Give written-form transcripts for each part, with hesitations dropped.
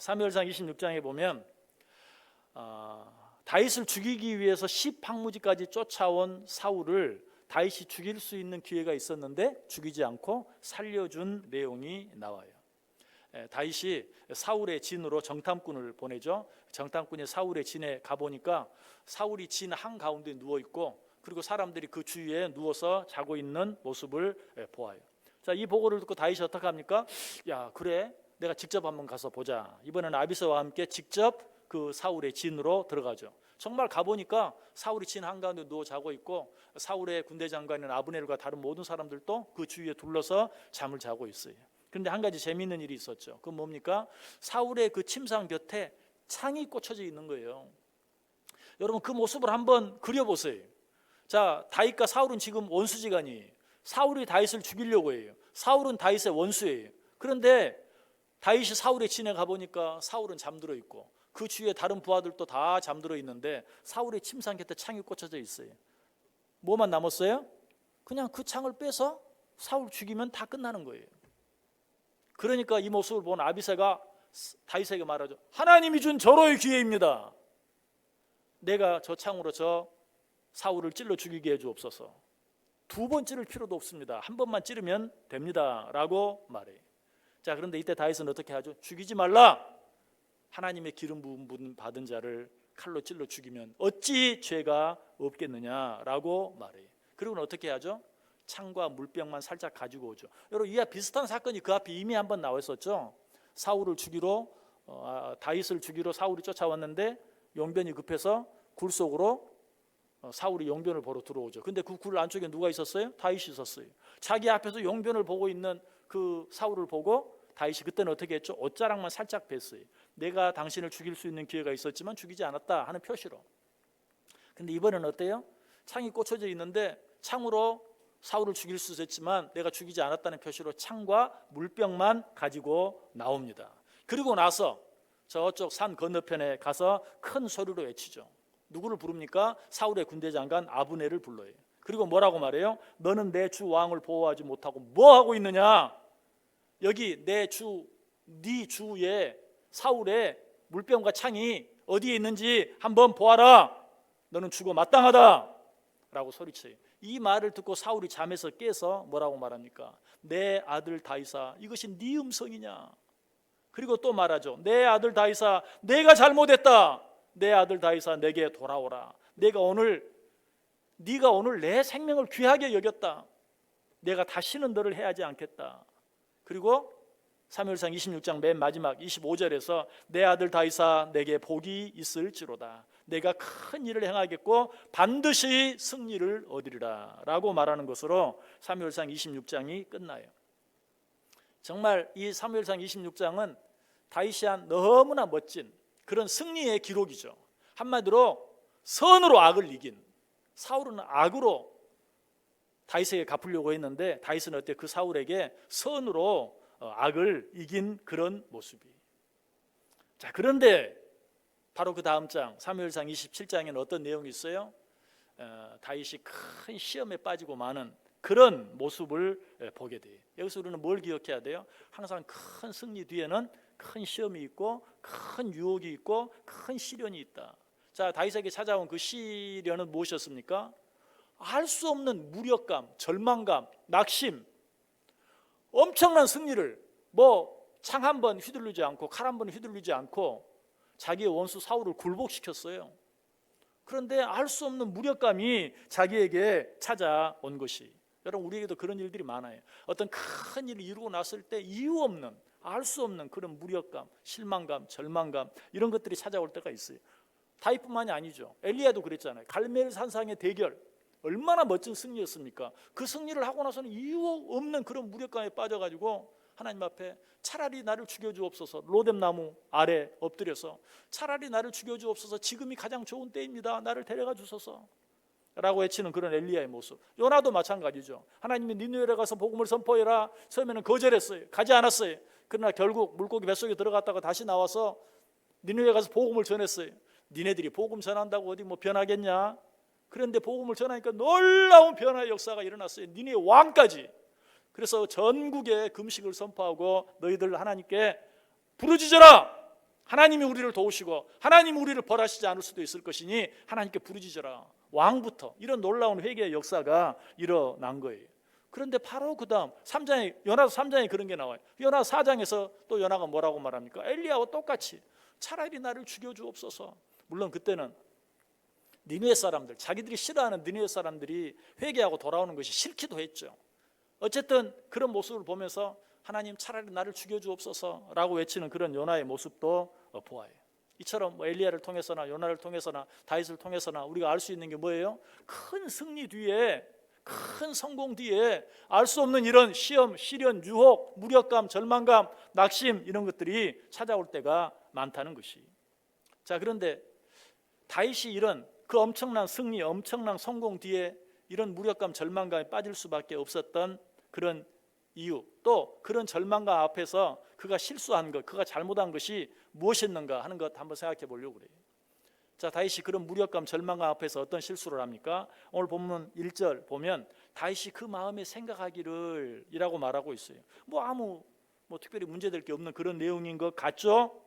사무엘상 26장에 보면 다윗을 죽이기 위해서 10항무지까지 쫓아온 사울을 다윗이 죽일 수 있는 기회가 있었는데 죽이지 않고 살려준 내용이 나와요. 다윗이 사울의 진으로 정탐꾼을 보내죠. 정탐꾼이 사울의 진에 가보니까 사울이 진 한가운데 누워있고 그리고 사람들이 그 주위에 누워서 자고 있는 모습을 보아요. 자, 이 보고를 듣고 다윗이 어떻게 합니까? 야, 그래, 내가 직접 한번 가서 보자. 이번에는 아비새와 함께 직접 그 사울의 진으로 들어가죠. 정말 가보니까 사울이 진 한가운데 누워 자고 있고 사울의 군대 장관인 아브넬과 다른 모든 사람들도 그 주위에 둘러서 잠을 자고 있어요. 그런데 한 가지 재미있는 일이 있었죠. 그건 뭡니까? 사울의 그 침상 곁에 창이 꽂혀져 있는 거예요. 여러분, 그 모습을 한번 그려보세요. 자, 다윗과 사울은 지금 원수지간이에요. 사울이 다윗을 죽이려고 해요. 사울은 다윗의 원수예요. 그런데 다윗이 사울의 진에 가보니까 사울은 잠들어 있고 그 주위에 다른 부하들도 다 잠들어 있는데 사울의 침상 곁에 창이 꽂혀져 있어요. 뭐만 남았어요? 그냥 그 창을 빼서 사울 죽이면 다 끝나는 거예요. 그러니까 이 모습을 본 아비새가 다윗에게 말하죠. 하나님이 준 절호의 기회입니다. 내가 저 창으로 저 사울을 찔러 죽이게 해주옵소서. 두 번 찌를 필요도 없습니다. 한 번만 찌르면 됩니다 라고 말해요. 자, 그런데 이때 다윗은 어떻게 하죠? 죽이지 말라. 하나님의 기름 부음 받은 자를 칼로 찔러 죽이면 어찌 죄가 없겠느냐라고 말해요. 그리고는 어떻게 하죠? 창과 물병만 살짝 가지고 오죠. 여러분, 이와 비슷한 사건이 그 앞에 이미 한번 나와 있었죠. 사울을 죽이러 다윗을 죽이러 사울이 쫓아왔는데 용변이 급해서 굴 속으로 사울이 용변을 보러 들어오죠. 근데 그 굴 안쪽에 누가 있었어요? 다윗이 있었어요. 자기 앞에서 용변을 보고 있는 그 사울을 보고 다윗이 그때는 어떻게 했죠? 옷자락만 살짝 뺐어요. 내가 당신을 죽일 수 있는 기회가 있었지만 죽이지 않았다 하는 표시로. 근데 이번에는 어때요? 창이 꽂혀져 있는데 창으로 사울을 죽일 수 있었지만 내가 죽이지 않았다는 표시로 창과 물병만 가지고 나옵니다. 그리고 나서 저쪽 산 건너편에 가서 큰 소리로 외치죠. 누구를 부릅니까? 사울의 군대 장관 아브넬을 불러요. 그리고 뭐라고 말해요? 너는 내 주 왕을 보호하지 못하고 뭐 하고 있느냐? 여기 네 주에 사울의 물병과 창이 어디에 있는지 한번 보아라. 너는 죽어 마땅하다 라고 소리쳐요. 이 말을 듣고 사울이 잠에서 깨서 뭐라고 말합니까? 내 아들 다윗아, 이것이 네 음성이냐? 그리고 또 말하죠. 내 아들 다윗아, 내가 잘못했다. 내 아들 다윗아, 내게 돌아오라. 네가 오늘 내 생명을 귀하게 여겼다. 내가 다시는 너를 해하지 않겠다. 그리고 사무엘상 26장 맨 마지막 25절에서 내 아들 다윗아, 내게 복이 있을지로다. 내가 큰 일을 행하겠고 반드시 승리를 얻으리라 라고 말하는 것으로 사무엘상 26장이 끝나요. 정말 이 사무엘상 26장은 다윗이 한 너무나 멋진 그런 승리의 기록이죠. 한마디로 선으로 악을 이긴, 사울은 악으로 다윗에게 갚으려고 했는데 다윗은 어때? 그 사울에게 선으로 악을 이긴 그런 모습이. 자, 그런데 바로 그 다음 장 사무엘상 27장에는 어떤 내용이 있어요? 다윗이 큰 시험에 빠지고 마는 그런 모습을 보게 돼요. 여기서 우리는 뭘 기억해야 돼요? 항상 큰 승리 뒤에는 큰 시험이 있고 큰 유혹이 있고 큰 시련이 있다. 자, 다윗에게 찾아온 그 시련은 무엇이었습니까? 알 수 없는 무력감, 절망감, 낙심, 엄청난 승리를 창 한 번 휘둘리지 않고 칼 한 번 휘둘리지 않고 자기의 원수 사울을 굴복시켰어요. 그런데 알 수 없는 무력감이 자기에게 찾아온 것이, 여러분 우리에게도 그런 일들이 많아요. 어떤 큰 일을 이루고 났을 때 이유 없는, 알 수 없는 그런 무력감, 실망감, 절망감 이런 것들이 찾아올 때가 있어요. 다윗뿐만이 아니죠. 엘리야도 그랬잖아요. 갈멜 산상의 대결, 얼마나 멋진 승리였습니까? 그 승리를 하고 나서는 이유 없는 그런 무력감에 빠져가지고 하나님 앞에 차라리 나를 죽여주옵소서, 로뎀나무 아래 엎드려서 차라리 나를 죽여주옵소서, 지금이 가장 좋은 때입니다, 나를 데려가 주소서 라고 외치는 그런 엘리야의 모습. 요나도 마찬가지죠. 하나님이 니느웨에 가서 복음을 선포해라. 처음에는 거절했어요. 가지 않았어요. 그러나 결국 물고기 뱃속에 들어갔다가 다시 나와서 니느웨에 가서 복음을 전했어요. 니네들이 복음 전한다고 어디 변하겠냐? 그런데 복음을 전하니까 놀라운 변화의 역사가 일어났어요. 니네 왕까지. 그래서 전국에 금식을 선포하고 너희들 하나님께 부르짖어라. 하나님이 우리를 도우시고 하나님이 우리를 벌하시지 않을 수도 있을 것이니 하나님께 부르짖어라. 왕부터 이런 놀라운 회개의 역사가 일어난 거예요. 그런데 바로 그 다음 3장에 요나서 3장에 그런 게 나와요. 요나서 4장에서 또 요나가 뭐라고 말합니까? 엘리야와 똑같이 차라리 나를 죽여주옵소서. 물론 그때는 니느웨 사람들, 자기들이 싫어하는 니느웨 사람들이 회개하고 돌아오는 것이 싫기도 했죠. 어쨌든 그런 모습을 보면서 하나님 차라리 나를 죽여주옵소서라고 외치는 그런 요나의 모습도 보아요. 이처럼 뭐 엘리야를 통해서나 요나를 통해서나 다윗을 통해서나 우리가 알 수 있는 게 뭐예요? 큰 승리 뒤에, 큰 성공 뒤에 알 수 없는 이런 시험, 시련, 유혹, 무력감, 절망감, 낙심 이런 것들이 찾아올 때가 많다는 것이. 자, 그런데 다윗이 이런 그 엄청난 승리, 엄청난 성공 뒤에 이런 무력감, 절망감에 빠질 수밖에 없었던 그런 이유, 또 그런 절망감 앞에서 그가 실수한 것, 그가 잘못한 것이 무엇이었는가 하는 것 한번 생각해 보려고 그래요. 자, 다윗이 그런 무력감, 절망감 앞에서 어떤 실수를 합니까? 오늘 본문 1절 보면 다윗이 그 마음에 생각하기를 이라고 말하고 있어요. 뭐 특별히 문제될 게 없는 그런 내용인 것 같죠?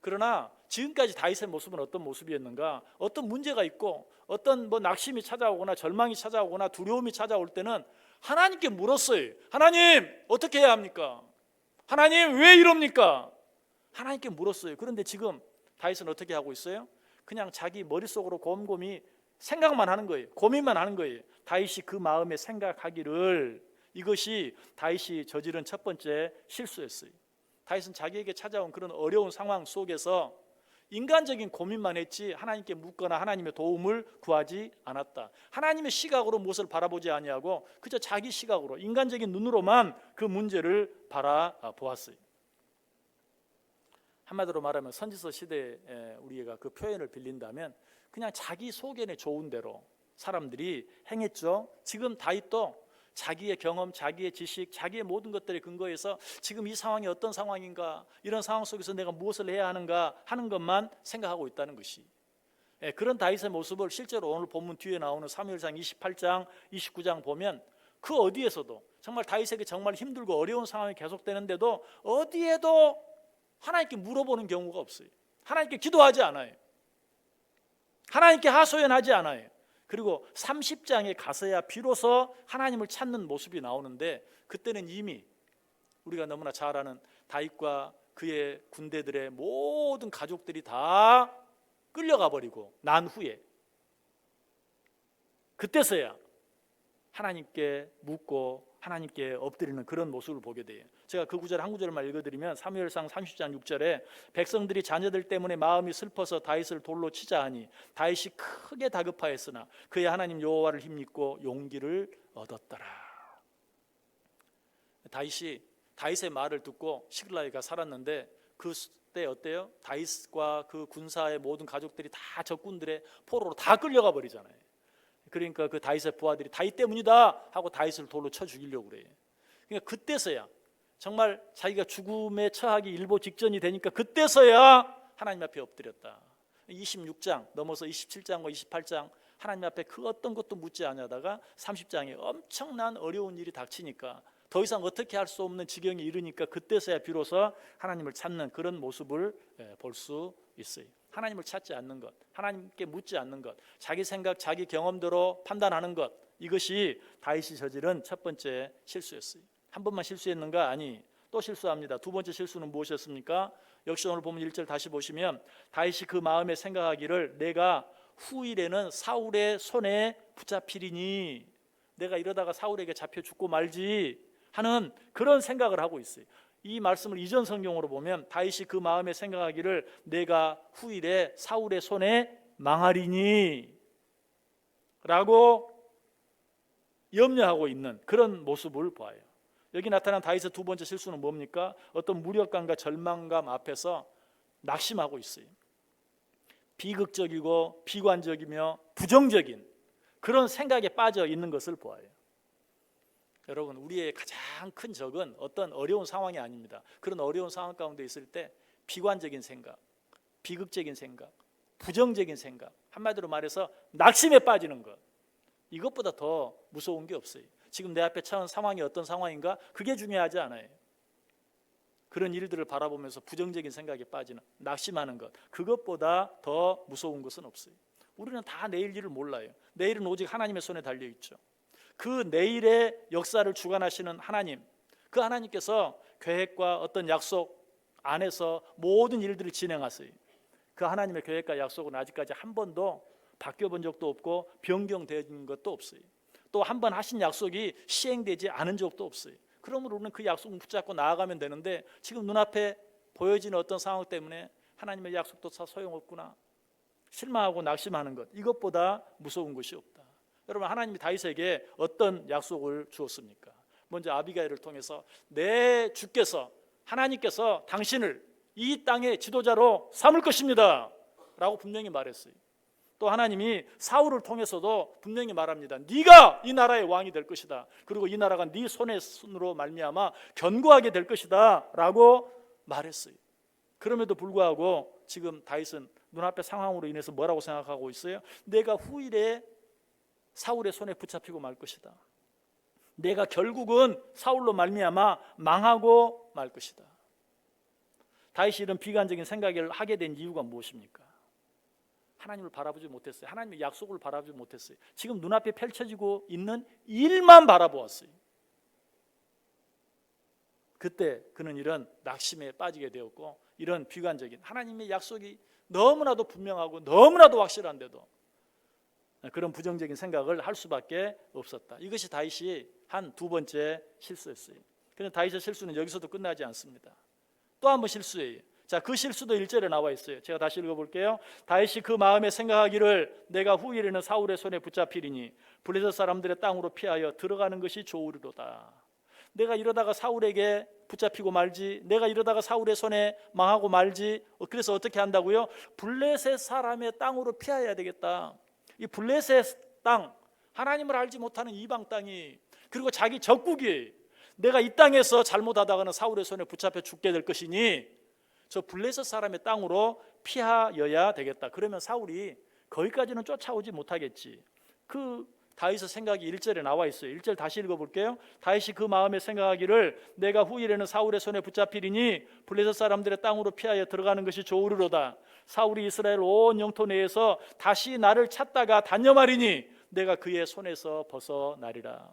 그러나 지금까지 다윗의 모습은 어떤 모습이었는가? 어떤 문제가 있고 어떤 낙심이 찾아오거나 절망이 찾아오거나 두려움이 찾아올 때는 하나님께 물었어요. 하나님 어떻게 해야 합니까? 하나님 왜 이럽니까? 하나님께 물었어요. 그런데 지금 다윗은 어떻게 하고 있어요? 그냥 자기 머릿속으로 곰곰이 생각만 하는 거예요. 고민만 하는 거예요. 다윗이 그 마음에 생각하기를, 이것이 다윗이 저지른 첫 번째 실수였어요. 다윗은 자기에게 찾아온 그런 어려운 상황 속에서 인간적인 고민만 했지 하나님께 묻거나 하나님의 도움을 구하지 않았다. 하나님의 시각으로 무엇을 바라보지 아니하고 그저 자기 시각으로, 인간적인 눈으로만 그 문제를 바라보았어요. 한마디로 말하면 선지서 시대에 우리가 그 표현을 빌린다면 그냥 자기 속에는 좋은 대로 사람들이 행했죠. 지금 다윗도 자기의 경험, 자기의 지식, 자기의 모든 것들에 근거해서 지금 이 상황이 어떤 상황인가, 이런 상황 속에서 내가 무엇을 해야 하는가 하는 것만 생각하고 있다는 것이, 그런 다윗의 모습을 실제로 오늘 본문 뒤에 나오는 사무엘상 28장, 29장 보면 그 어디에서도 정말 다윗에게 정말 힘들고 어려운 상황이 계속되는데도 어디에도 하나님께 물어보는 경우가 없어요. 하나님께 기도하지 않아요. 하나님께 하소연하지 않아요. 그리고 30장에 가서야 비로소 하나님을 찾는 모습이 나오는데, 그때는 이미 우리가 너무나 잘 아는 다윗과 그의 군대들의 모든 가족들이 다 끌려가 버리고 난 후에, 그때서야 하나님께 묻고 하나님께 엎드리는 그런 모습을 보게 돼요. 제가 그 구절 한 구절만 읽어드리면 사무엘상 30장 6절에 백성들이 자녀들 때문에 마음이 슬퍼서 다윗을 돌로 치자 하니 다윗이 크게 다급하였으나 그의 하나님 여호와를 힘입고 용기를 얻었더라. 다윗의 말을 듣고 시글락이가 살았는데 그때 어때요? 다윗과 그 군사의 모든 가족들이 다 적군들의 포로로 다 끌려가 버리잖아요. 그러니까 그 다윗의 부하들이 다윗 때문이다 하고 다윗을 돌로 쳐 죽이려고 그래요. 그러니까 그때서야 정말 자기가 죽음에 처하기 일보 직전이 되니까 그때서야 하나님 앞에 엎드렸다. 26장 넘어서 27장과 28장 하나님 앞에 그 어떤 것도 묻지 않다가 30장에 엄청난 어려운 일이 닥치니까 더 이상 어떻게 할 수 없는 지경에 이르니까 그때서야 비로소 하나님을 찾는 그런 모습을 볼 수 있어요. 하나님을 찾지 않는 것, 하나님께 묻지 않는 것, 자기 생각, 자기 경험대로 판단하는 것, 이것이 다윗이 저지른 첫 번째 실수였어요. 한 번만 실수했는가? 아니, 또 실수합니다. 두 번째 실수는 무엇이었습니까? 역시 오늘 보면 1절 다시 보시면 다윗이 그 마음에 생각하기를 내가 후일에는 사울의 손에 붙잡히리니, 내가 이러다가 사울에게 잡혀 죽고 말지 하는 그런 생각을 하고 있어요. 이 말씀을 이전 성경으로 보면 다윗이 그 마음에 생각하기를 내가 후일에 사울의 손에 망하리니 라고 염려하고 있는 그런 모습을 봐요. 여기 나타난 다윗의 두 번째 실수는 뭡니까? 어떤 무력감과 절망감 앞에서 낙심하고 있어요. 비극적이고 비관적이며 부정적인 그런 생각에 빠져 있는 것을 보아요. 여러분, 우리의 가장 큰 적은 어떤 어려운 상황이 아닙니다. 그런 어려운 상황 가운데 있을 때 비관적인 생각, 비극적인 생각, 부정적인 생각, 한마디로 말해서 낙심에 빠지는 것, 이것보다 더 무서운 게 없어요. 지금 내 앞에 처한 상황이 어떤 상황인가? 그게 중요하지 않아요. 그런 일들을 바라보면서 부정적인 생각에 빠지는, 낙심하는 것, 그것보다 더 무서운 것은 없어요. 우리는 다 내일 일을 몰라요. 내일은 오직 하나님의 손에 달려있죠. 그 내일의 역사를 주관하시는 하나님, 그 하나님께서 계획과 어떤 약속 안에서 모든 일들을 진행하세요. 그 하나님의 계획과 약속은 아직까지 한 번도 바뀌어 본 적도 없고 변경된 것도 없어요. 또 한 번 하신 약속이 시행되지 않은 적도 없어요. 그러므로 우리는 그 약속을 붙잡고 나아가면 되는데, 지금 눈앞에 보여지는 어떤 상황 때문에 하나님의 약속도 다 소용없구나, 실망하고 낙심하는 것, 이것보다 무서운 것이 없다. 여러분, 하나님이 다윗에게 어떤 약속을 주었습니까? 먼저 아비가일을 통해서 내 주께서, 하나님께서 당신을 이 땅의 지도자로 삼을 것입니다 라고 분명히 말했어요. 또 하나님이 사울을 통해서도 분명히 말합니다. 네가 이 나라의 왕이 될 것이다. 그리고 이 나라가 네 손으로 말미암아 견고하게 될 것이다 라고 말했어요. 그럼에도 불구하고 지금 다윗은 눈앞의 상황으로 인해서 뭐라고 생각하고 있어요? 내가 후일에 사울의 손에 붙잡히고 말 것이다. 내가 결국은 사울로 말미암아 망하고 말 것이다. 다윗이 이런 비관적인 생각을 하게 된 이유가 무엇입니까? 하나님을 바라보지 못했어요. 하나님의 약속을 바라보지 못했어요. 지금 눈앞에 펼쳐지고 있는 일만 바라보았어요. 그때 그는 이런 낙심에 빠지게 되었고, 이런 비관적인, 하나님의 약속이 너무나도 분명하고 너무나도 확실한데도 그런 부정적인 생각을 할 수밖에 없었다. 이것이 다윗이 한 두 번째 실수였어요. 그런데 다윗의 실수는 여기서도 끝나지 않습니다. 또 한 번 실수예요. 자, 그 실수도 1절에 나와 있어요. 제가 다시 읽어볼게요. 다윗이 그 마음에 생각하기를 내가 후일에는 사울의 손에 붙잡히리니 블레셋 사람들의 땅으로 피하여 들어가는 것이 좋으리로다. 내가 이러다가 사울에게 붙잡히고 말지, 내가 이러다가 사울의 손에 망하고 말지. 그래서 어떻게 한다고요? 블레셋 사람의 땅으로 피해야 되겠다. 이 블레셋 땅, 하나님을 알지 못하는 이방 땅이, 그리고 자기 적국이, 내가 이 땅에서 잘못하다가는 사울의 손에 붙잡혀 죽게 될 것이니 저 블레셋 사람의 땅으로 피하여야 되겠다. 그러면 사울이 거기까지는 쫓아오지 못하겠지. 그 다윗의 생각이 1절에 나와 있어요. 1절 다시 읽어볼게요. 다윗이 그 마음에 생각하기를 내가 후일에는 사울의 손에 붙잡히리니 블레셋 사람들의 땅으로 피하여 들어가는 것이 좋으리로다. 사울이 이스라엘 온 영토 내에서 다시 나를 찾다가 단념하리니 내가 그의 손에서 벗어나리라.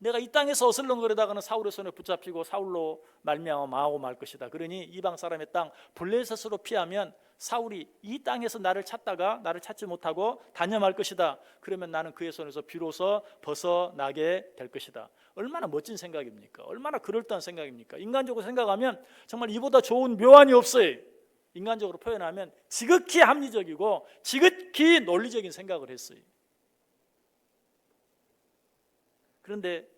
내가 이 땅에서 어슬렁거리다가는 사울의 손에 붙잡히고 사울로 말미암아 망하고 말 것이다. 그러니 이방 사람의 땅 블레셋으로 피하면 사울이 이 땅에서 나를 찾다가 나를 찾지 못하고 단념할 것이다. 그러면 나는 그의 손에서 비로소 벗어나게 될 것이다. 얼마나 멋진 생각입니까? 얼마나 그럴듯한 생각입니까? 인간적으로 생각하면 정말 이보다 좋은 묘안이 없어요. 인간적으로 표현하면 지극히 합리적이고 지극히 논리적인 생각을 했어요. 그런데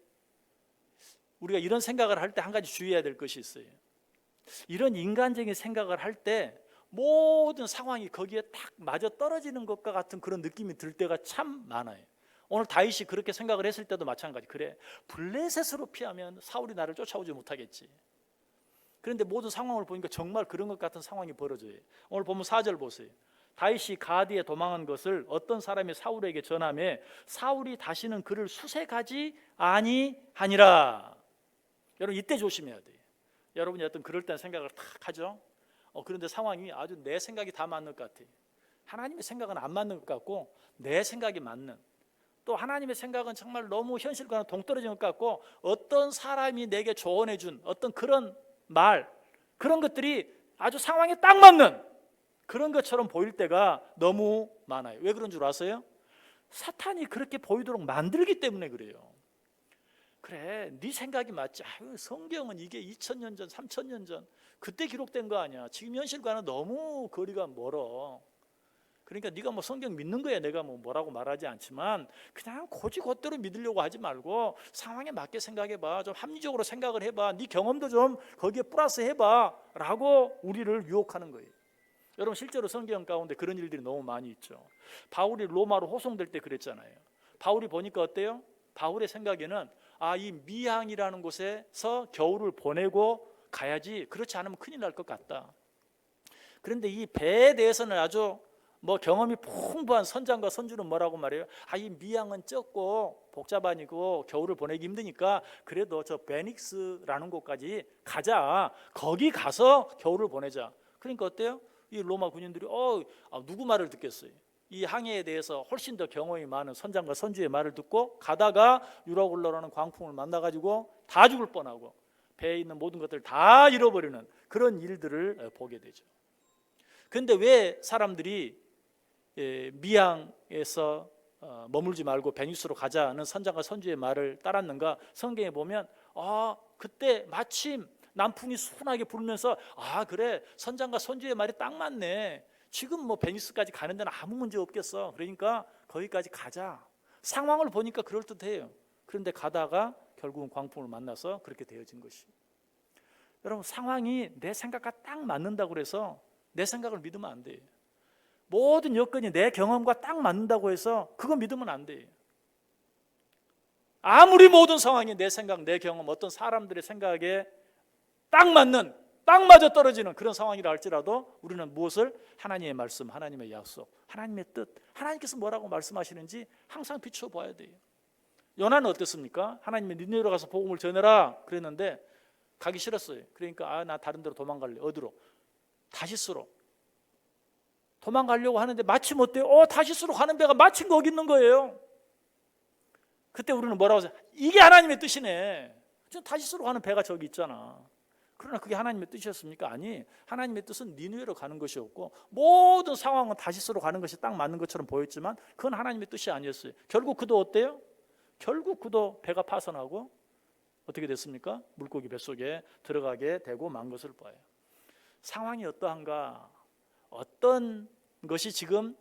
우리가 이런 생각을 할 때 한 가지 주의해야 될 것이 있어요. 이런 인간적인 생각을 할 때 모든 상황이 거기에 딱 맞아 떨어지는 것과 같은 그런 느낌이 들 때가 참 많아요. 오늘 다윗이 그렇게 생각을 했을 때도 마찬가지. 그래, 블레셋으로 피하면 사울이 나를 쫓아오지 못하겠지. 그런데 모든 상황을 보니까 정말 그런 것 같은 상황이 벌어져요. 오늘 보면 4절 보세요. 다윗이 가드에 도망한 것을 어떤 사람이 사울에게 전하매 사울이 다시는 그를 수색하지 아니하니라. 여러분, 이때 조심해야 돼요. 여러분이 어떤 그럴듯한 생각을 탁 하죠. 그런데 상황이 아주 내 생각이 다 맞는 것 같아요. 하나님의 생각은 안 맞는 것 같고 내 생각이 맞는, 또 하나님의 생각은 정말 너무 현실과는 동떨어진 것 같고 어떤 사람이 내게 조언해 준 어떤 그런 말, 그런 것들이 아주 상황에 딱 맞는 그런 것처럼 보일 때가 너무 많아요. 왜 그런 줄 아세요? 사탄이 그렇게 보이도록 만들기 때문에 그래요. 그래, 네 생각이 맞지. 성경은 이게 2000년 전, 3000년 전 그때 기록된 거 아니야. 지금 현실과는 너무 거리가 멀어. 그러니까 네가 뭐 성경 믿는 거야. 내가 뭐라고 말하지 않지만 그냥 곧대로 믿으려고 하지 말고 상황에 맞게 생각해봐. 좀 합리적으로 생각을 해봐. 네 경험도 좀 거기에 플러스 해봐 라고 우리를 유혹하는 거예요. 여러분, 실제로 성경 가운데 그런 일들이 너무 많이 있죠. 바울이 로마로 호송될 때 그랬잖아요. 바울이 보니까 어때요? 바울의 생각에는 이 미항이라는 곳에서 겨울을 보내고 가야지, 그렇지 않으면 큰일 날 것 같다. 그런데 이 배에 대해서는 아주 뭐 경험이 풍부한 선장과 선주는 뭐라고 말해요? 이 미양은 적고 복잡하고 겨울을 보내기 힘드니까 그래도 저 베닉스라는 곳까지 가자. 거기 가서 겨울을 보내자. 그러니까 어때요? 이 로마 군인들이 누구 말을 듣겠어요? 이 항해에 대해서 훨씬 더 경험이 많은 선장과 선주의 말을 듣고 가다가 유라굴로라는 광풍을 만나가지고 다 죽을 뻔하고 배에 있는 모든 것들을 다 잃어버리는 그런 일들을 보게 되죠. 그런데 왜 사람들이 미양에서 머물지 말고 베니스로 가자는 선장과 선주의 말을 따랐는가? 성경에 보면 그때 마침 남풍이 순하게 불면서 그래, 선장과 선주의 말이 딱 맞네. 지금 뭐 베니스까지 가는 데는 아무 문제 없겠어. 그러니까 거기까지 가자. 상황을 보니까 그럴듯해요. 그런데 가다가 결국은 광풍을 만나서 그렇게 되어진 것이. 여러분, 상황이 내 생각과 딱 맞는다고 해서 내 생각을 믿으면 안 돼요. 모든 여건이 내 경험과 딱 맞는다고 해서 그거 믿으면 안 돼요. 아무리 모든 상황이 내 생각, 내 경험, 어떤 사람들의 생각에 딱 맞는, 딱 맞아 떨어지는 그런 상황이라 할지라도 우리는 무엇을? 하나님의 말씀, 하나님의 약속, 하나님의 뜻, 하나님께서 뭐라고 말씀하시는지 항상 비춰봐야 돼요. 요나는 어땠습니까? 하나님의 니느웨로 가서 복음을 전해라 그랬는데 가기 싫었어요. 그러니까 나 다른 데로 도망갈래. 어디로? 다시스로 도망가려고 하는데 마침 어때요? 다시스로 가는 배가 마침 거기 있는 거예요. 그때 우리는 뭐라고 하죠? 이게 하나님의 뜻이네. 다시스로 가는 배가 저기 있잖아. 그러나 그게 하나님의 뜻이었습니까? 아니, 하나님의 뜻은 니느웨로 가는 것이었고 모든 상황은 다시스로 가는 것이 딱 맞는 것처럼 보였지만 그건 하나님의 뜻이 아니었어요. 결국 그도 어때요? 결국 그도 배가 파손하고 어떻게 됐습니까? 물고기 뱃속에 들어가게 되고 만 것을 봐요. 상황이 어떠한가? 어떤 것이 지금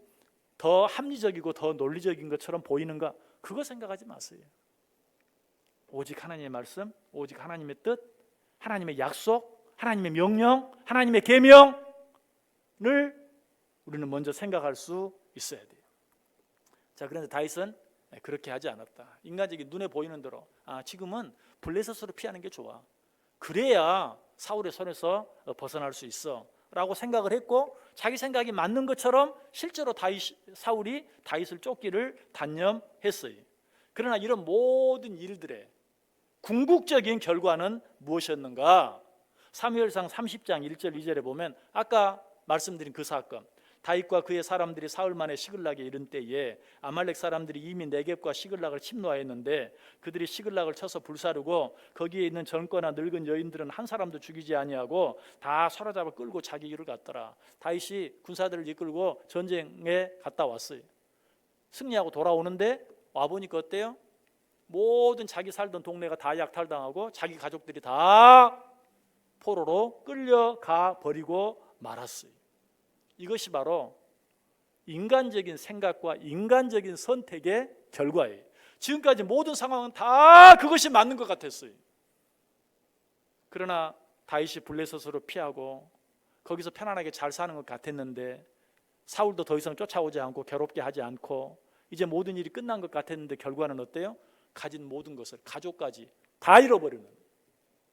더 합리적이고 더 논리적인 것처럼 보이는가? 그거 생각하지 마세요. 오직 하나님의 말씀, 오직 하나님의 뜻, 하나님의 약속, 하나님의 명령, 하나님의 계명을 우리는 먼저 생각할 수 있어야 돼요. 자, 그런데 다윗은 그렇게 하지 않았다. 인간적인 눈에 보이는 대로 지금은 블레셋으로 피하는 게 좋아. 그래야 사울의 손에서 벗어날 수 있어 라고 생각을 했고 자기 생각이 맞는 것처럼 실제로 사울이 다윗을 쫓기를 단념했어요. 그러나 이런 모든 일들의 궁극적인 결과는 무엇이었는가? 사무엘상 30장 1절 2절에 보면 아까 말씀드린 그 사건, 다윗과 그의 사람들이 사흘 만에 시글락에 이른 때에 아말렉 사람들이 이미 네겝과 시글락을 침노하였는데 그들이 시글락을 쳐서 불사르고 거기에 있는 젊거나 늙은 여인들은 한 사람도 죽이지 아니하고 다 사로잡아 끌고 자기 길을 갔더라. 다윗이 군사들을 이끌고 전쟁에 갔다 왔어요. 승리하고 돌아오는데 와보니까 어때요? 모든 자기 살던 동네가 다 약탈당하고 자기 가족들이 다 포로로 끌려가 버리고 말았어요. 이것이 바로 인간적인 생각과 인간적인 선택의 결과예요. 지금까지 모든 상황은 다 그것이 맞는 것 같았어요. 그러나 다윗이 블레셋으로 피하고 거기서 편안하게 잘 사는 것 같았는데 사울도 더 이상 쫓아오지 않고 괴롭게 하지 않고 이제 모든 일이 끝난 것 같았는데 결과는 어때요? 가진 모든 것을 가족까지 다 잃어버리는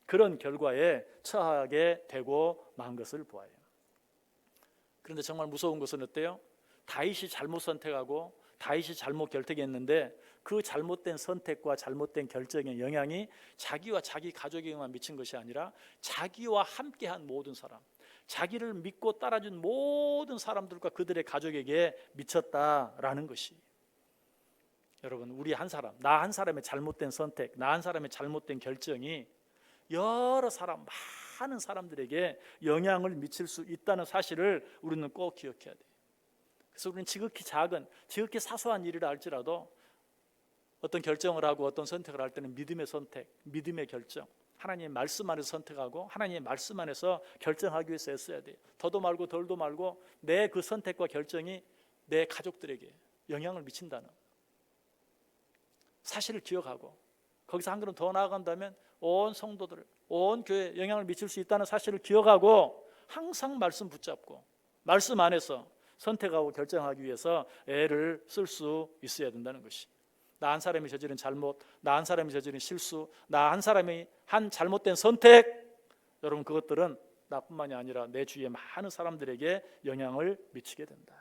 그런 결과에 처하게 되고 만 것을 보아요. 그런데 정말 무서운 것은 어때요? 다윗이 잘못 선택하고 다윗이 잘못 결정했는데 그 잘못된 선택과 잘못된 결정의 영향이 자기와 자기 가족에게만 미친 것이 아니라 자기와 함께한 모든 사람, 자기를 믿고 따라준 모든 사람들과 그들의 가족에게 미쳤다라는 것이. 여러분, 우리 한 사람, 나 한 사람의 잘못된 선택, 나 한 사람의 잘못된 결정이 여러 사람, 많은 사람들에게 영향을 미칠 수 있다는 사실을 우리는 꼭 기억해야 돼요. 그래서 우리는 지극히 작은, 지극히 사소한 일이라 할지라도 어떤 결정을 하고 어떤 선택을 할 때는 믿음의 선택, 믿음의 결정, 하나님의 말씀 안에서 선택하고 하나님의 말씀 안에서 결정하기 위해서 애써야 돼요. 더도 말고 덜도 말고 내 그 선택과 결정이 내 가족들에게 영향을 미친다는 사실을 기억하고 거기서 한 걸음 더 나아간다면 온 성도들, 온 교회에 영향을 미칠 수 있다는 사실을 기억하고 항상 말씀 붙잡고 말씀 안에서 선택하고 결정하기 위해서 애를 쓸 수 있어야 된다는 것이. 나 한 사람이 저지른 잘못, 나 한 사람이 저지른 실수, 나 한 사람이 한 잘못된 선택, 여러분 그것들은 나뿐만이 아니라 내 주위의 많은 사람들에게 영향을 미치게 된다.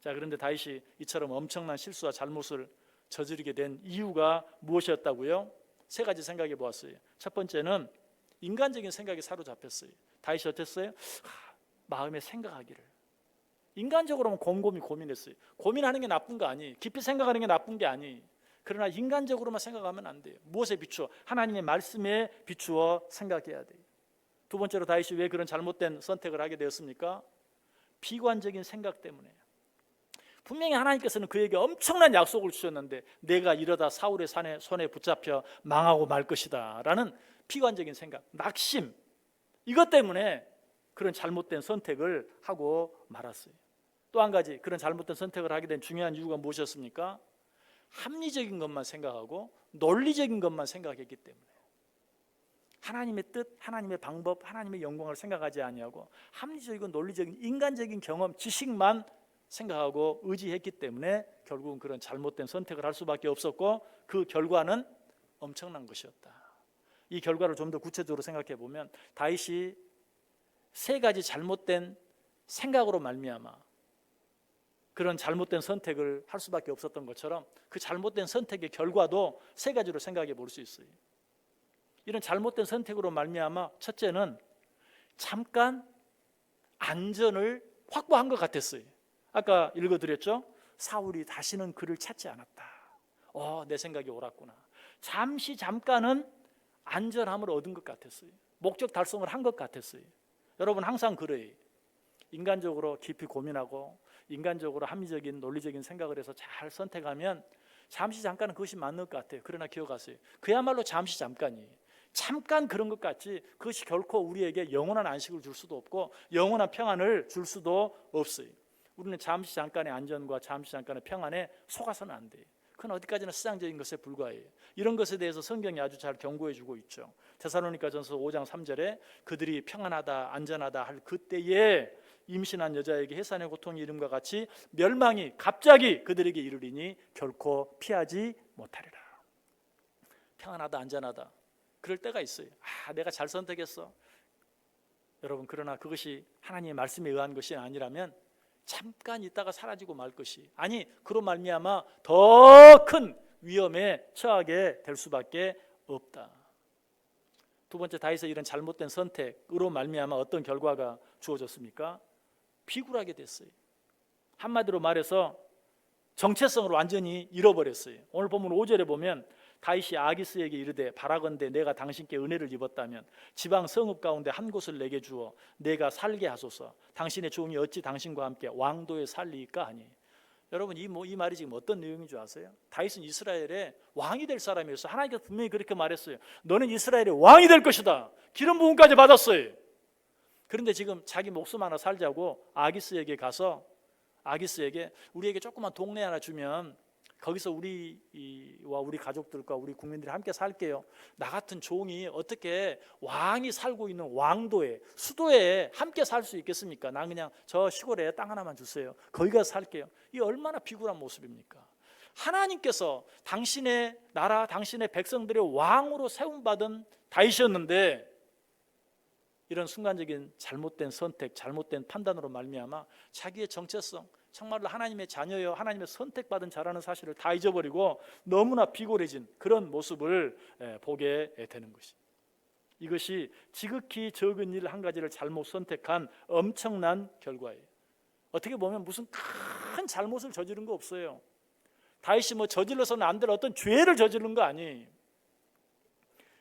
자, 그런데 다윗이 이처럼 엄청난 실수와 잘못을 저지르게 된 이유가 무엇이었다고요? 세 가지 생각해 보았어요. 첫 번째는 인간적인 생각에 사로잡혔어요. 다윗이 어땠어요? 마음에 생각하기를. 인간적으로는 곰곰이 고민했어요. 고민하는 게 나쁜 거 아니, 깊이 생각하는 게 나쁜 게 아니. 그러나 인간적으로만 생각하면 안 돼요. 무엇에 비추어? 하나님의 말씀에 비추어 생각해야 돼요. 두 번째로 다윗이 왜 그런 잘못된 선택을 하게 되었습니까? 비관적인 생각 때문에. 분명히 하나님께서는 그에게 엄청난 약속을 주셨는데 내가 이러다 사울의 손에 붙잡혀 망하고 말 것이다 라는 비관적인 생각, 낙심, 이것 때문에 그런 잘못된 선택을 하고 말았어요. 또 한 가지 그런 잘못된 선택을 하게 된 중요한 이유가 무엇이었습니까? 합리적인 것만 생각하고 논리적인 것만 생각했기 때문에. 하나님의 뜻, 하나님의 방법, 하나님의 영광을 생각하지 아니하고 합리적이고 논리적인 인간적인 경험, 지식만 생각하고 의지했기 때문에 결국은 그런 잘못된 선택을 할 수밖에 없었고 그 결과는 엄청난 것이었다. 이 결과를 좀 더 구체적으로 생각해 보면 다윗이 세 가지 잘못된 생각으로 말미암아 그런 잘못된 선택을 할 수밖에 없었던 것처럼 그 잘못된 선택의 결과도 세 가지로 생각해 볼 수 있어요. 이런 잘못된 선택으로 말미암아 첫째는 잠깐 안전을 확보한 것 같았어요. 아까 읽어드렸죠? 사울이 다시는 그를 찾지 않았다. 내 생각이 옳았구나. 잠깐은 안전함을 얻은 것 같았어요. 목적 달성을 한 것 같았어요. 여러분 항상 그래요. 인간적으로 깊이 고민하고 인간적으로 합리적인 논리적인 생각을 해서 잘 선택하면 잠깐은 그것이 맞는 것 같아요. 그러나 기억하세요. 그야말로 잠깐이에요. 잠깐 그런 것 같지 그것이 결코 우리에게 영원한 안식을 줄 수도 없고 영원한 평안을 줄 수도 없어요. 우리는 잠깐의 안전과 잠깐의 평안에 속아서는 안 돼요. 그건 어디까지나 수상적인 것에 불과해요. 이런 것에 대해서 성경이 아주 잘 경고해 주고 있죠. 데살로니가전서 5장 3절에 그들이 평안하다 안전하다 할 그때에 임신한 여자에게 해산의 고통이 이름과 같이 멸망이 갑자기 그들에게 이르리니 결코 피하지 못하리라. 평안하다 안전하다 그럴 때가 있어요. 내가 잘 선택했어. 여러분 그러나 그것이 하나님의 말씀에 의한 것이 아니라면 잠깐 있다가 사라지고 말 것이 아니 그로 말미암아 더 큰 위험에 처하게 될 수밖에 없다. 두 번째 다윗의 이런 잘못된 선택으로 말미암아 어떤 결과가 주어졌습니까? 비굴하게 됐어요. 한마디로 말해서 정체성을 완전히 잃어버렸어요. 오늘 본문 5절에 보면 다윗이 아기스에게 이르되 바라건대 내가 당신께 은혜를 입었다면 지방 성읍 가운데 한 곳을 내게 주어 내가 살게 하소서. 당신의 종이 어찌 당신과 함께 왕도에 살리까 하니. 여러분 이 말이 지금 어떤 내용인 줄 아세요? 다윗은 이스라엘의 왕이 될 사람이었어요. 하나님께서 분명히 그렇게 말했어요. 너는 이스라엘의 왕이 될 것이다. 기름 부음까지 받았어요. 그런데 지금 자기 목숨 하나 살자고 아기스에게 가서 아기스에게 우리에게 조그만 동네 하나 주면 거기서 우리와 우리 가족들과 우리 국민들이 함께 살게요. 나 같은 종이 어떻게 왕이 살고 있는 왕도에 수도에 함께 살 수 있겠습니까? 난 그냥 저 시골에 땅 하나만 주세요. 거기 가서 살게요. 이 얼마나 비굴한 모습입니까? 하나님께서 당신의 나라 당신의 백성들의 왕으로 세움받은 다윗이었는데 이런 순간적인 잘못된 선택 잘못된 판단으로 말미암아 자기의 정체성 정말로 하나님의 자녀여 하나님의 선택받은 자라는 사실을 다 잊어버리고 너무나 비굴해진 그런 모습을 보게 되는 것이. 이것이 지극히 적은 일 한 가지를 잘못 선택한 엄청난 결과예요. 어떻게 보면 무슨 큰 잘못을 저지른 거 없어요. 다윗이 저질러서는 안 될 어떤 죄를 저지른 거 아니에요.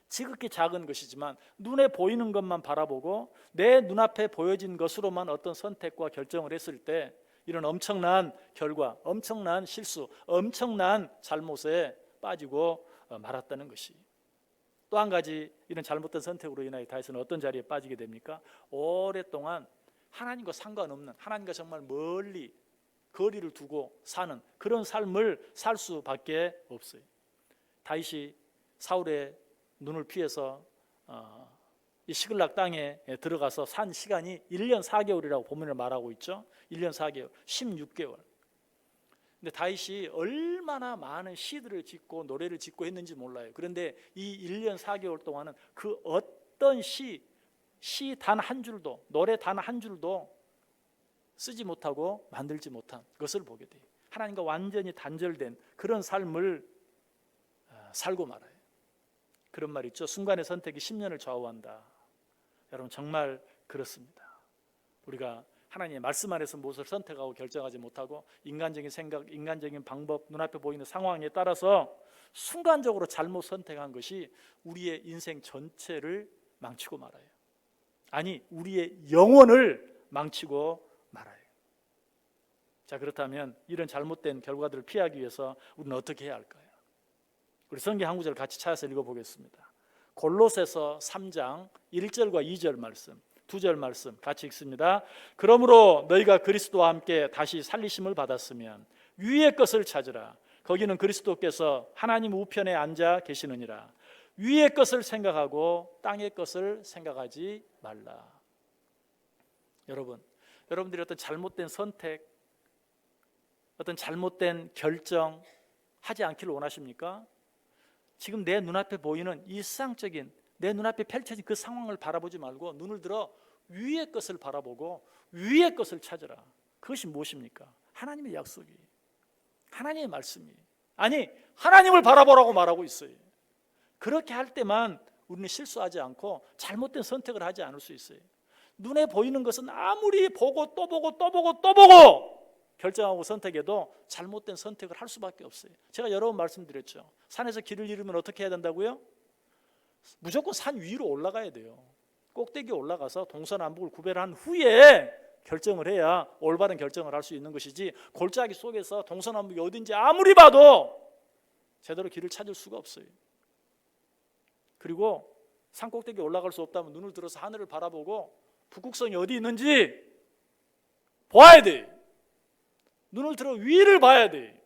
지극히 작은 것이지만 눈에 보이는 것만 바라보고 내 눈앞에 보여진 것으로만 어떤 선택과 결정을 했을 때 이런 엄청난 결과, 엄청난 실수, 엄청난 잘못에 빠지고 말았다는 것이. 또 한 가지 이런 잘못된 선택으로 인하여 다윗은 어떤 자리에 빠지게 됩니까? 오랫동안 하나님과 상관없는 하나님과 정말 멀리 거리를 두고 사는 그런 삶을 살 수밖에 없어요. 다윗이 사울의 눈을 피해서 이 시글락 땅에 들어가서 산 시간이 1년 4개월이라고 본문에 말하고 있죠. 1년 4개월, 16개월. 근데 다윗이 얼마나 많은 시들을 짓고 노래를 짓고 했는지 몰라요. 그런데 이 1년 4개월 동안은 그 어떤 시 단 한 줄도 노래 단 한 줄도 쓰지 못하고 만들지 못한 것을 보게 돼요. 하나님과 완전히 단절된 그런 삶을 살고 말아요. 그런 말 있죠. 순간의 선택이 10년을 좌우한다. 여러분 정말 그렇습니다. 우리가 하나님의 말씀 안에서 무엇을 선택하고 결정하지 못하고 인간적인 생각, 인간적인 방법, 눈앞에 보이는 상황에 따라서 순간적으로 잘못 선택한 것이 우리의 인생 전체를 망치고 말아요. 아니, 우리의 영혼을 망치고 말아요. 자, 그렇다면 이런 잘못된 결과들을 피하기 위해서 우리는 어떻게 해야 할까요? 우리 성경 한 구절 같이 찾아서 읽어보겠습니다. 골로새서 3장 1절과 2절 말씀, 2절 말씀 같이 읽습니다. 그러므로 너희가 그리스도와 함께 다시 살리심을 받았으면 위의 것을 찾으라. 거기는 그리스도께서 하나님 우편에 앉아 계시느니라. 위의 것을 생각하고 땅의 것을 생각하지 말라. 여러분들이 어떤 잘못된 선택, 어떤 잘못된 결정 하지 않기를 원하십니까? 지금 내 눈앞에 보이는 일상적인 내 눈앞에 펼쳐진 그 상황을 바라보지 말고 눈을 들어 위의 것을 바라보고 위의 것을 찾으라. 그것이 무엇입니까? 하나님의 약속이, 하나님의 말씀이, 아니 하나님을 바라보라고 말하고 있어요. 그렇게 할 때만 우리는 실수하지 않고 잘못된 선택을 하지 않을 수 있어요. 눈에 보이는 것은 아무리 보고 또 보고 또 보고 또 보고 결정하고 선택해도 잘못된 선택을 할 수밖에 없어요. 제가 여러 번 말씀드렸죠. 산에서 길을 잃으면 어떻게 해야 된다고요? 무조건 산 위로 올라가야 돼요. 꼭대기에 올라가서 동서남북을 구별한 후에 결정을 해야 올바른 결정을 할 수 있는 것이지, 골짜기 속에서 동서남북이 어딘지 아무리 봐도 제대로 길을 찾을 수가 없어요. 그리고 산 꼭대기에 올라갈 수 없다면 눈을 들어서 하늘을 바라보고 북극성이 어디 있는지 봐야 돼. 눈을 들어 위를 봐야 돼.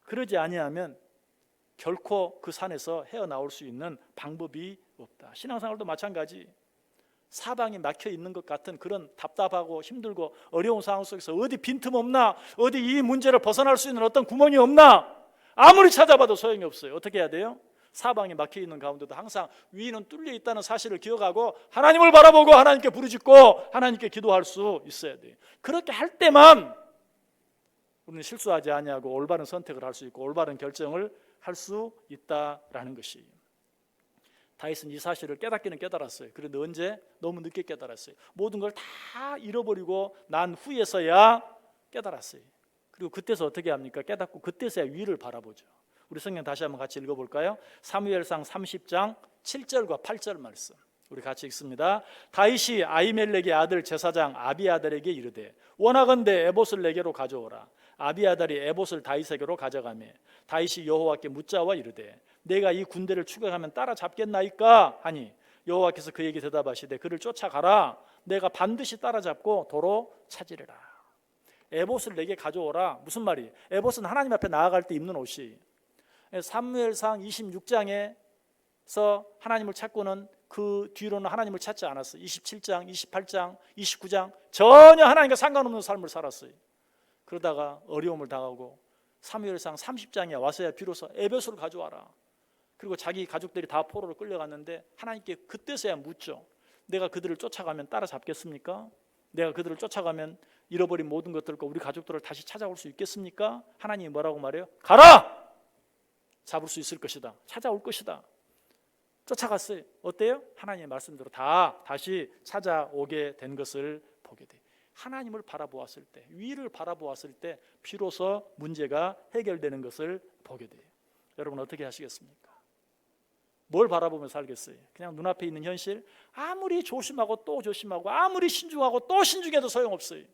그러지 아니하면 결코 그 산에서 헤어나올 수 있는 방법이 없다. 신앙생활도 마찬가지. 사방이 막혀 있는 것 같은 그런 답답하고 힘들고 어려운 상황 속에서 어디 빈틈 없나, 어디 이 문제를 벗어날 수 있는 어떤 구멍이 없나, 아무리 찾아봐도 소용이 없어요. 어떻게 해야 돼요? 사방이 막혀 있는 가운데도 항상 위는 뚫려 있다는 사실을 기억하고 하나님을 바라보고 하나님께 부르짖고 하나님께 기도할 수 있어야 돼요. 그렇게 할 때만 우리는 실수하지 아니하고 올바른 선택을 할 수 있고 올바른 결정을 할 수 있다라는 것이. 다윗은 이 사실을 깨닫기는 깨달았어요. 그런데 언제? 너무 늦게 깨달았어요. 모든 걸 다 잃어버리고 난 후에서야 깨달았어요. 그리고 그때서 어떻게 합니까? 깨닫고 그때서야 위를 바라보죠. 우리 성경 다시 한번 같이 읽어볼까요? 사무엘상 30장 7절과 8절 말씀 우리 같이 읽습니다. 다윗이 아히멜렉의 아들 제사장 아비아달에게 이르되 원하건대 에봇을 내게로 가져오라. 아비아달이 에봇을 다윗에게로 가져가며 다윗이 여호와께 묻자와 이르되 내가 이 군대를 추격하면 따라잡겠나이까 하니 여호와께서 그에게 대답하시되 그를 쫓아가라. 내가 반드시 따라잡고 도로 찾으리라. 에봇을 내게 가져오라. 무슨 말이? 에봇은 하나님 앞에 나아갈 때 입는 옷이. 사무엘상 26장에서 하나님을 찾고는 그 뒤로는 하나님을 찾지 않았어요. 27장, 28장, 29장 전혀 하나님과 상관없는 삶을 살았어요. 그러다가 어려움을 당하고 사무엘상 30장에 와서야 비로소 에봇을 가져와라. 그리고 자기 가족들이 다 포로로 끌려갔는데 하나님께 그때서야 묻죠. 내가 그들을 쫓아가면 따라잡겠습니까? 내가 그들을 쫓아가면 잃어버린 모든 것들과 우리 가족들을 다시 찾아올 수 있겠습니까? 하나님이 뭐라고 말해요? 가라! 잡을 수 있을 것이다. 찾아올 것이다. 쫓아갔어요. 어때요? 하나님의 말씀대로 다시 찾아오게 된 것을 보게 돼요. 하나님을 바라보았을 때, 위를 바라보았을 때 비로소 문제가 해결되는 것을 보게 돼요. 여러분 어떻게 하시겠습니까? 뭘 바라보며 살겠어요? 그냥 눈앞에 있는 현실, 아무리 조심하고 또 조심하고 아무리 신중하고 또 신중해도 소용없어요.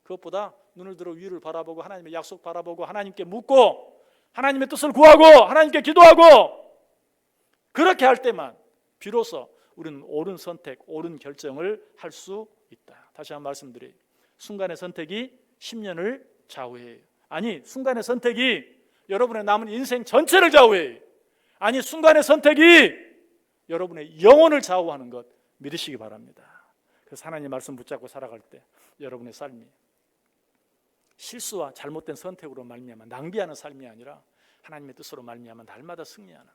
그것보다 눈을 들어 위를 바라보고 하나님의 약속 바라보고 하나님께 묻고 하나님의 뜻을 구하고 하나님께 기도하고 그렇게 할 때만 비로소 우리는 옳은 선택, 옳은 결정을 할 수 있다. 다시 한번 말씀드려요. 순간의 선택이 10년을 좌우해요. 아니, 순간의 선택이 여러분의 남은 인생 전체를 좌우해요. 아니, 순간의 선택이 여러분의 영혼을 좌우하는 것 믿으시기 바랍니다. 그래서 하나님의 말씀 붙잡고 살아갈 때 여러분의 삶이 실수와 잘못된 선택으로 말미암아 낭비하는 삶이 아니라 하나님의 뜻으로 말미암아 날마다 승리하는,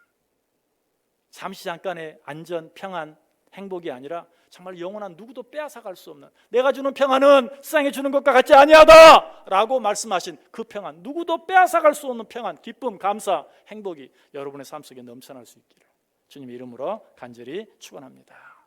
잠시 잠깐의 안전, 평안, 행복이 아니라 정말 영원한 누구도 빼앗아갈 수 없는, 내가 주는 평안은 세상에 주는 것과 같지 아니하다 라고 말씀하신 그 평안, 누구도 빼앗아갈 수 없는 평안, 기쁨, 감사, 행복이 여러분의 삶 속에 넘쳐날 수 있기를 주님의 이름으로 간절히 축원합니다.